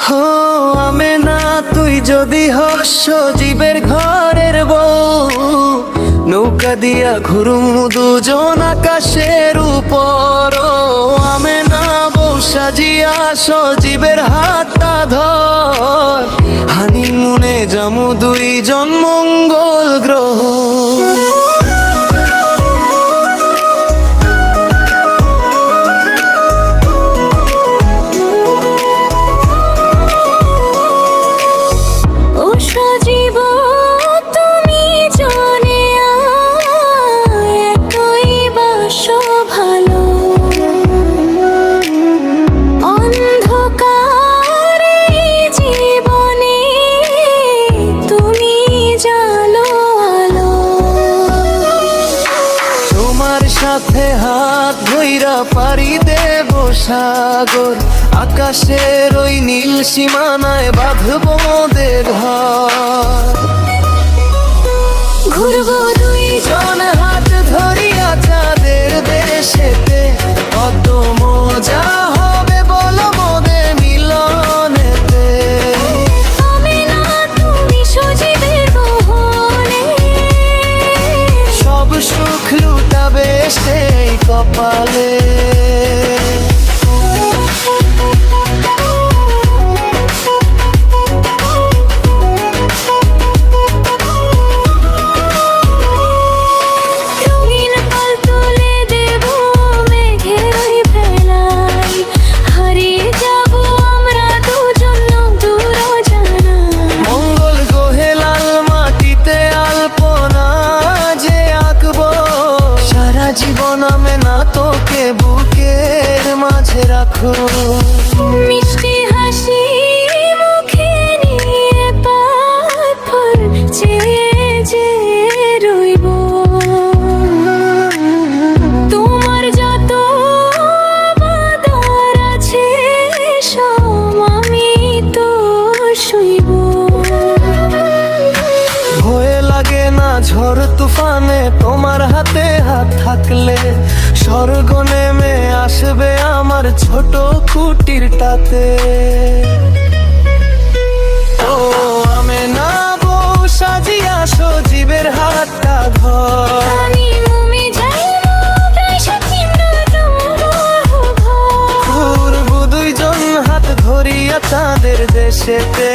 হো আমে না তুই যদি হস সজীবের ঘরের বউ, নৌকা দিয়া ঘুরুম দুজন আকাশের উপর। আমে না বউ সাজিয়া সজীবের হাতটা ধর, হানিমুনে যামু দুইজন মঙ্গল গ্রহ। সাথে হাত ধইরা পাড়ি দেব সাগর, আকাশের ওই নীল সীমানায় বাঁধব মোদের ঘর। ঘুরবো দুইজন হাত ধরিয়া চাঁদের দেশেতে, কত মজা হবে বলো মোদের মিলনেতে। আমি না তুমি সজীবের মোহনে, সব সুখ লুটাবে সেই কপালে। জীবন আমি না তোকে বুকের মাঝে রাখো, মিষ্টি হাসি মুখে নিয়ে পাথর চেয়ে যে রইব। তোমার যত আবদার আছে সব আমি তো সইব। ভয় লাগে না ঝড় তুফানে তোমার হাতে হাত থাকলে, স্বর্গ নেমে আসবে আমার ছোট কুটিরটাতে। ও আমে না বউ সাজিয়া সজীবের হাতটা ধর, ঘুরবো দুইজন হাত ধরিয়া চাঁদের দেশেতে।